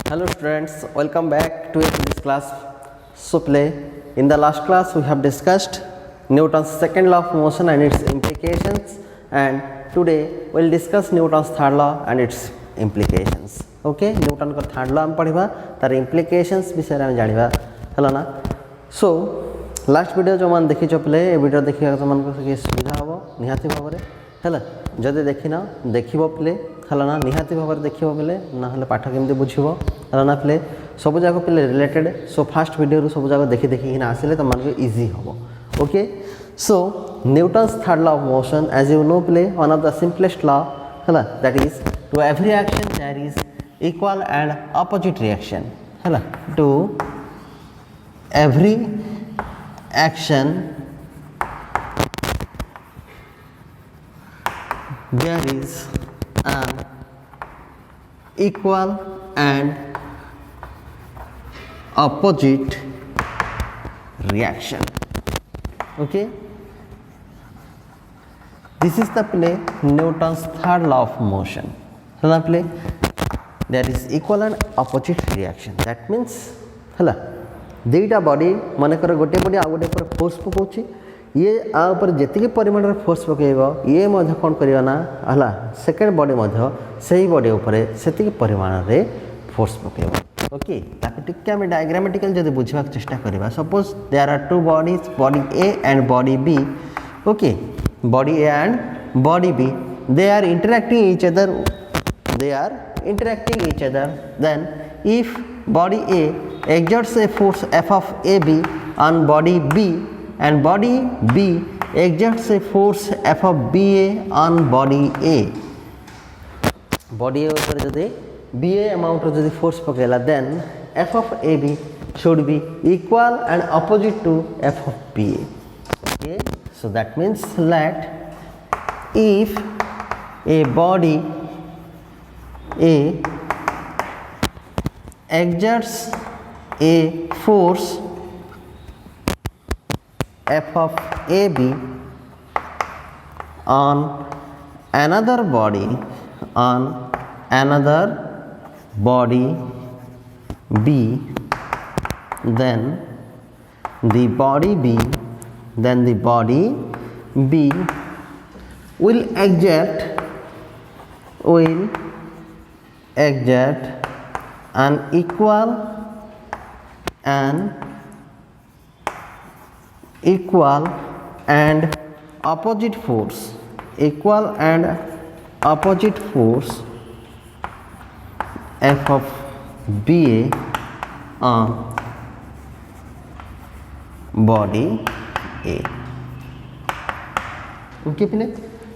Hello students, welcome back to this class. So play. In the last class we have discussed Newton's second law of motion and its implications, and today we will discuss Newton's third law and its implications. Okay, Newton का third law हम पढ़िबा तार implications विषय रे हम जानिबा हला ना. So last video जो मन देखि चपले ए वीडियो देखिया तो मन को सुविधा हबो निहाती भाबरे हला. जदि देखिना देखिबो प्ले हला ना निहाती भाबरे देखिबो बेले ना हले पाठ केमते बुझिबो हला ना प्ले सब जाक प्ले रिलेटेड. सो फर्स्ट वीडियो रो सब जाक देखि देखि ना आसिले तो मन को इजी हबो. Okay, so Newton's third law of motion, as you know play, one of the simplest law hela, that is to every action there is equal and opposite reaction hela. To every action there is an equal and opposite reaction. Okay, this is the play Newton's third law of motion. Hela play there is equal and opposite reaction. That means hela दुईटा body मनकर गोटे body आ गोटे पर force पकाउछि, ये आ ऊपर जेतिके परिमाण रे force पकेइबो ये मध्य कोन करियो ना हला सेकंड बॉडी मध्य सही बॉडी ऊपर सेतिके परिमाण रे फोर्स पकेइबो. ओके, ताके टिके हम डायग्रामेटिकल जदि बुझबाक चेष्टा करबा. Suppose there are two bodies, body A and body B. Okay, body A and body B, they are interacting each other, then if body A exerts a force F of AB on body B and body B exerts a force F of BA on body A, body A ऊपर जदि BA amount रो जदि force पकेला, then F of AB should be equal and opposite to F of BA. Okay, so that means that if a body A exerts a force F of AB on another body B, then the body B will exert an equal and opposite force F of BA on body A. Okay पिले,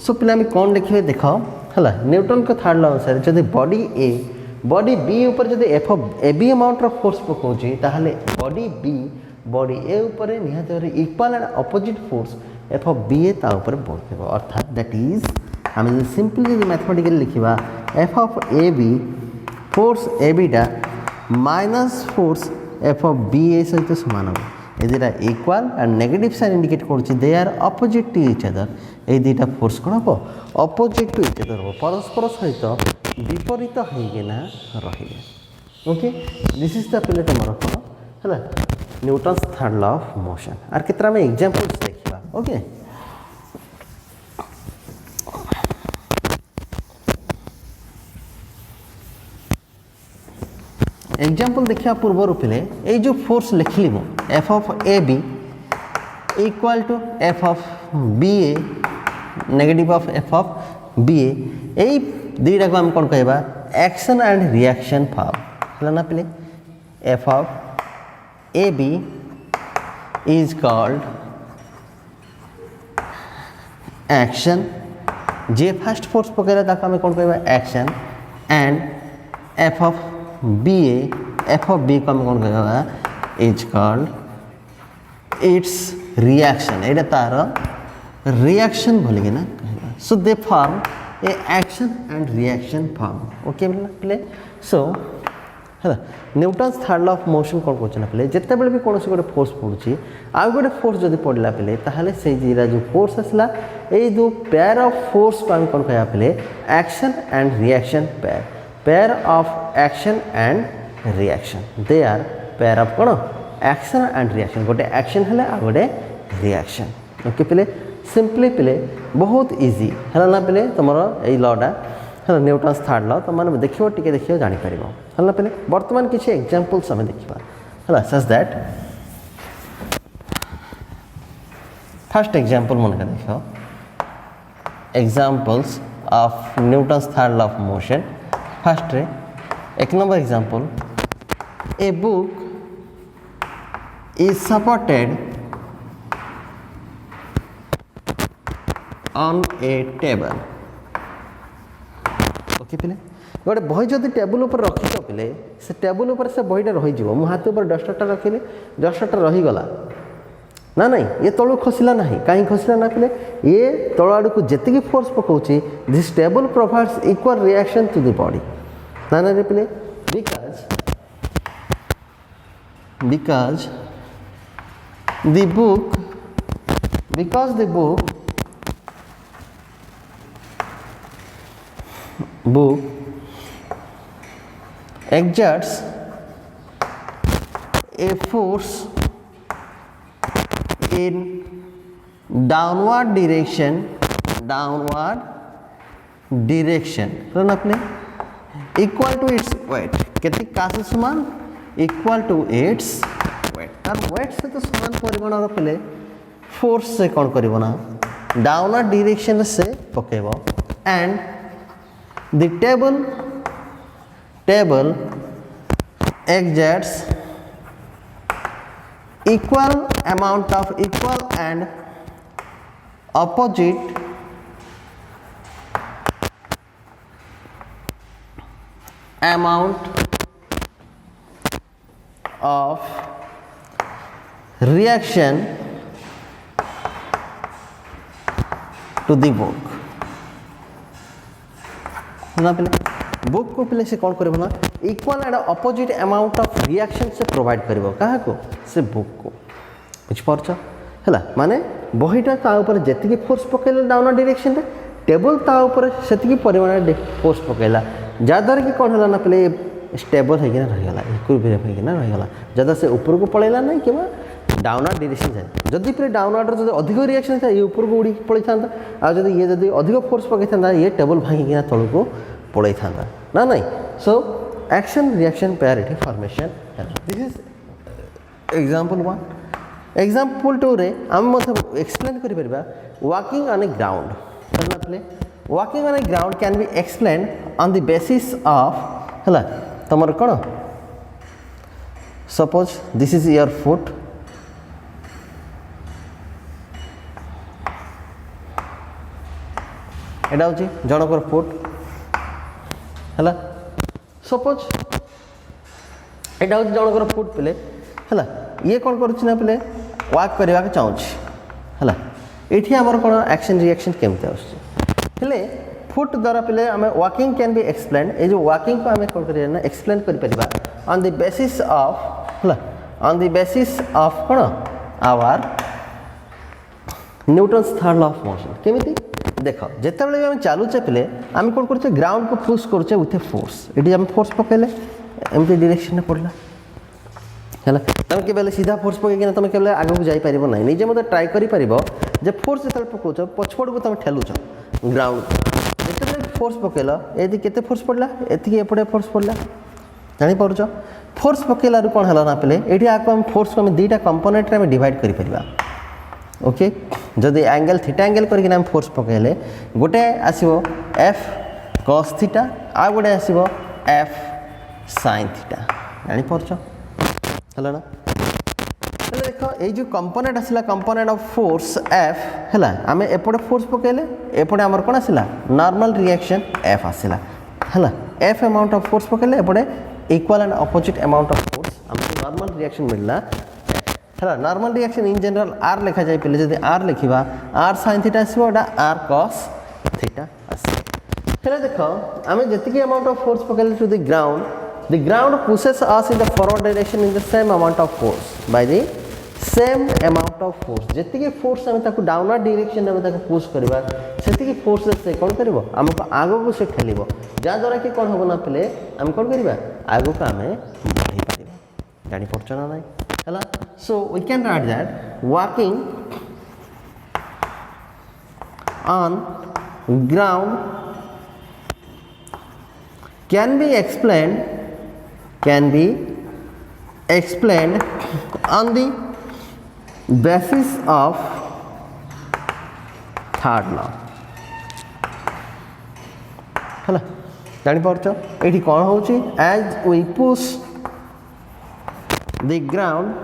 सो पिले हम कौन देखिए देखाओ हला Newton का third law अनुसार जदि बॉडी ए बॉडी बी ऊपर जदि F of A B amount रो फोर्स पकाउची ताहले बॉडी बी बॉडी ए ऊपर निहात रे equal and opposite force F of B A ता ऊपर पड़थबो. अर्थात दैट इज हम सिंपली मैथमेटिकली लिखिबा F of A B force A B टा minus force F of B A सहित समान हो. एदिरा equal and negative sign indicate करछि they are opposite to each other. ए दुईटा फोर्स कोन हो ऑपोजिट टू ईच अदर हो, परस्पर सहित विपरीत होइगेना रहिबे. Okay, this is the plate हमर कोन हला Newton's third law of motion. आर केतरा में एग्जांपल्स देखिबा. ओके, एग्जांपल देखिया पूर्व रूपले ए जो फोर्स लिखली मु F of A B equal to F of B A negative of F of B A दुईटा को हम कौन कहबा एक्शन एंड रिएक्शन फॉर्म हला ना प्ले. F of A B is called action, जे फर्स्ट फोर्स पकेला ताका हम कौन कहबा action, and F of B F of B को हम कौन कहबा इज कॉल्ड इट्स रिएक्शन. एटा तार रिएक्शन बोलिके ना कहबा. So they form a action and reaction form. Okay प्ले, सो है Newton's third law of motion कौन कहना पे जिते बड़े भी कौन गोटे फोर्स पड़ुची आउ गोटे फोर्स जब पड़ा पे ताहले से जो फोर्स आसला ये जो पेयर ऑफ फोर्स को आम कौन कह पे action and reaction pair, pair of action and reaction they are pair of कौन एक्शन एंड रिएक्शन गोटे एक्शन है आ गोटे रिएक्शन ओके पिले सिंपली पिले बहुत इजी है ना पिले तुम यही लटा है न्यूटन्स थर्ड लॉ तुम मैंने देखो टी देखिए जापर है ना पिले बर्तमान किसी एग्जांपल्स आम देखा है सच दैट फर्स्ट एग्जांपल मन देख examples of Newton's third law of motion first ray एक number example a book is supported on a table okay पिले गोटे बही जदि टेबुल उपर रखिछ पिले से टेबुल उपर से बहीटा रही जीवो मु हाथ उपर डस्टरटा रखिले डस्टरटा रही गला ना नहीं ये तळु खसिला नहीं काई खसिला ना पिले ये तळ आडू को जेतिकी फोर्स पकोची this table provides equal reaction to the body ना ना रे पिले because the book exerts a force in downward direction run अपने equal to its weight कितनी कासे समान equal to its weight तार weight से तो समान परिमाण पहले फोर्स से कौन करिवो ना डाउनवर्ड डायरेक्शन से पकेबो एंड द टेबल exerts equal amount of equal and opposite amount of reaction to the book ना पहले बुक को पहले से कौन करिवो ना equal and opposite amount of reaction से प्रोवाइड करिवो काहा को से बुक को बुझ परछ हला माने बहीटा ता ऊपर जेतिकी फोर्स पकेला डाउन डायरेक्शन रे टेबल ता ऊपर सेतिकी परिमाण फोर्स पकेला जादर की कौन हला ना पहले स्टेबल है कि ना रही गला इक्विलिब्रियम है कि ना रही गला जदा से ऊपर को पळेला नहीं कि डाउनवर्ड डायरेक्शन जाए जदि पे डाउनवर्ड जदि अधिक रिएक्शन था ये ऊपर को उड़ी पळै थांता आ जदि ये जदि अधिक फोर्स पकै थांता ये टेबल भांगी कि ना तळ को पळै थांता ना नहीं so action reaction parity formation this is example 1 example 2 रे हम मतलब एक्सप्लेन करि परबा वॉकिंग ऑन ए ग्राउंड हला प्ले walking on a ground can be explain on the basis of हला तमर कोन suppose this is your foot एटा होची जनकर फुट हला सपोज एटा होची जनकर फुट पिले हला ये कौन करुछि ना पिले वॉक करबा के चाहूछि हला एठी हमर कोन एक्शन रिएक्शन केमते आछी हेले फुट द्वारा पिले हमें वॉकिंग कैन बी एक्सप्लेन ए जो वॉकिंग को हमें कौन करिया ना एक्सप्लेन करि परिबा ऑन द बेसिस ऑफ हला ऑन द बेसिस ऑफ कोन our Newton's third law of motion केमिति देख जिते आम चलुचे पिले आम कौन कर ग्राउंड को पुश करुचे विथ ए फोर्स ये आम फोर्स पकड़े एमती डायरेक्शन पड़ला है तुम के सीधा फोर्स पकईकिना तुम के आगे जापर ना निजे मतलब ट्राए कर फोर्स जो पकाच पछपड़ को तुम ठेलुच ग्राउंड जिते फोर्स पकल ये केते फोर्स पड़ला ये एपटे फोर्स पड़ला जापर फोर्स पकईलू कौन है ना पिले ये आम फोर्स को दुईटा कंपोनेंट में डिवाइड कर ओके जदि एंगल थीटा एंगल करके हम फोर्स पकड़े गोटे आसो एफ कॉस थीटा आ गोटे आसो एफ साइन थीटा जापर है ना देख ये जो कंपोनेंट आसला कंपोनेंट ऑफ फोर्स एफ है आम एपटे फोर्स पकड़े एपटे आमर कौन आसला नॉर्मल रिएक्शन एफ आसला है एफ अमाउंट ऑफ फोर्स पकड़े एपटे equal and opposite amount of force आमको नॉर्मल रिएक्शन मिलला है normal reaction in general R लिखा जाए पहले जब आर लिखा आर साइन थीटा आसोटा आर कॉस थीटा आसे देख आम जी अमाउंट ऑफ फोर्स पकड़े to the ground pushes us in the forward direction in the same amount of force by the same amount of force जी force आम downward direction में push करवा से फोर्स से कौन कर आमको आग को से ठेल जहाँद्वारा कि कौन हम ना पे आम कौन करवा आग को आम बढ़ी पार जापार ना ना है so we can write that walking on ground can be explained on the basis of third law है जापार ये कौन हो as we push the ground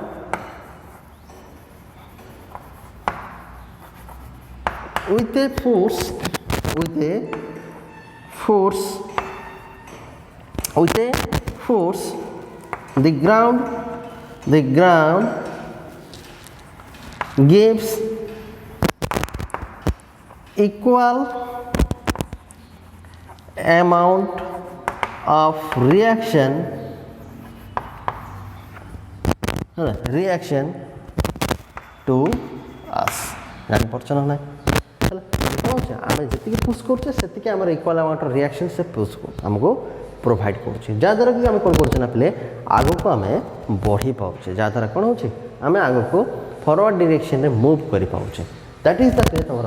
with a force the ground gives equal amount of reaction to us जापार ना आम जी push करते आम equal amount reaction से push को आमको प्रोवाइड कर जहाँद्वारा कि आम कौन करना पे आग को आम बढ़ी पाचे जहाँद्वारा कौन हो आम आग को फॉरवर्ड डायरेक्शन में मूव कर पाचे दैट इज द तुम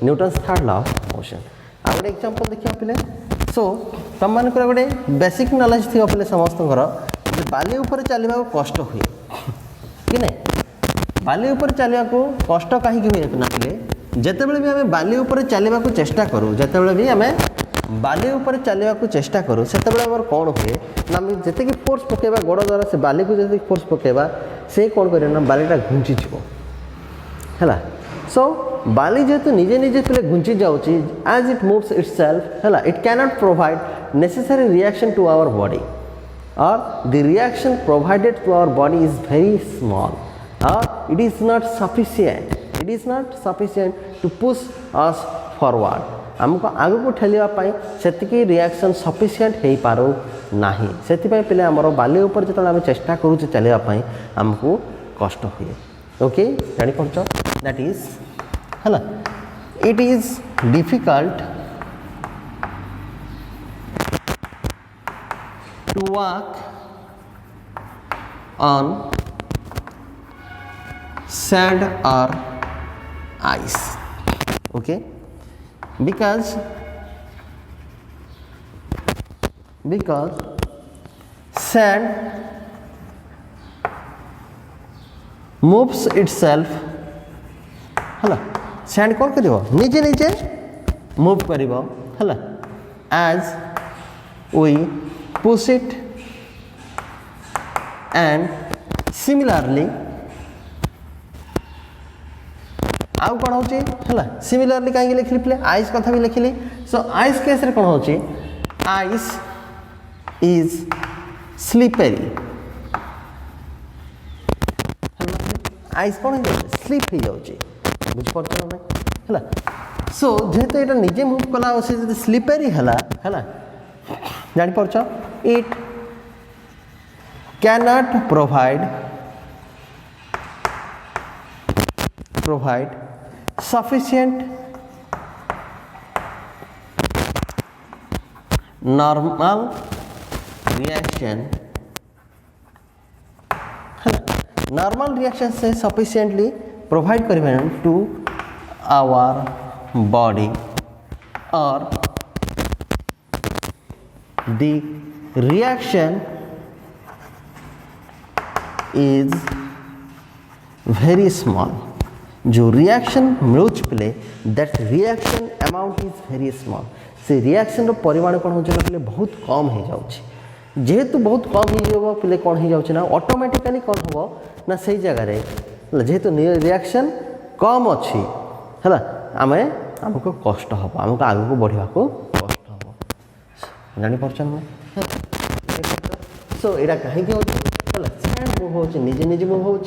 Newton's third law of motion आ गए एग्जांपल देखिए पे सो तुम मान गोटे बेसिक नॉलेज थी पे समस्त बाली उपर चलने कष्ट हुए कि नहीं बाली उपर चलने को कष्ट कहीं हुए ना पे जितेबाला भी आम बाली उपर चलने को चेष्टा करूँ जितेबाला भी आम बाली उपर चलने को चेष्टा करूँ से कौन हुए ना जी फोर्स पकेबा गोड़ द्वारा से बाली को जी फोर्स पकेबा से कौन कर बालीटा घुंची है सो बाली जेहेतु निजे निजे पे घुंची जाऊँगी एज इट मूव्स इटसेल्फ है it cannot provide necessary reaction to our body or the reaction provided to our body is very small or it is not sufficient to push us forward हमको आग को ठेलिया से reaction sufficient हो पारो नाही से पे आमर बाली उपर जो आम चेष्टा करूँ चलने आमको कष्ट हुए ओके जापार दैट इज है it is difficult to walk on sand or ice okay because sand moves itself है सैंड कौन कर निजे निजे मूव कर as we push it and similarly आउ कौन हो सिमिलरली कहीं लिखली पे आइस कथा भी लिखली सो आइस केस रे कौन हो आइस इज स्लीपरी आइस कौन हो स्लीप हो जाए बुझिपार ना है सो जेहेतु ये निजे मूव कला से स्लीपरी है जापार it cannot provide sufficient normal reaction normal reaction से सफिशिएंटली प्रोवाइड करें टू आवर बॉडी और the reaction is very small जो रिएक्शन मिलूच पे that reaction amount is very small से रिएक्शन परिमाण कौन हो पे बहुत कम हो जाऊँगी जेहेतु बहुत कम हो पे कौन हो जाऊँ ना ऑटोमेटिकली कौन हम ना से जगह जेहेतु रिएक्शन कम अच्छी है आम आमको कष्ट हम आमको आगू बढ़ा को कष्ट हम जापार ना सो यहाँ कहीं सैंड मूव हो निजे निजे मूव हो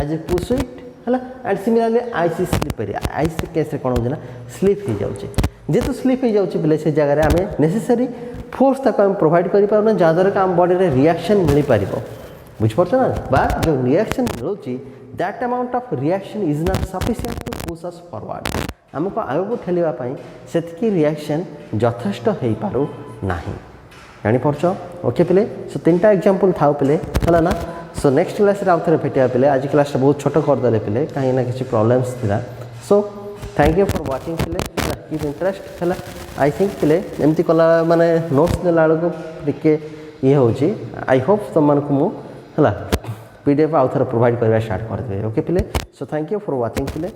एज ए पुश इट है and similarly ice slippery ice case कौन हो स्लीप हो जाऊँगी जेहेतु स्लीप हो जाऊँगी बोले से जगह आम नेसेसरी फोर्स तक आम प्रोवाइड कर जहाँद्वारा कि आम बॉडी रे रिएक्शन मिल पार बुझिपार ना बा जो रिएक्शन मिलूँ that amount of reaction is not sufficient to push us forward आमको आगको ठेलिया से रिएक्शन यथेष्ट हो पारु नाही जानीपार ओके पिले सो 3टा एग्जांपल था पिले है ना सो नेक्स्ट क्लास रे आउथरे भेटिया पिले आज क्लास बहुत छोट करदे पिले कहीं ना किसी प्रॉब्लम्स थिला so thank you for watching पिले कीप इंटरेस्ट है आई थिंक पिले एमती कला माने नोट्स नेला को टिके ये होची आई होप तुम मन को मु हला पीडीएफ आउथरे प्रोवाइड करबा स्टार्ट कर दे ओके पिले so thank you for watching पिले।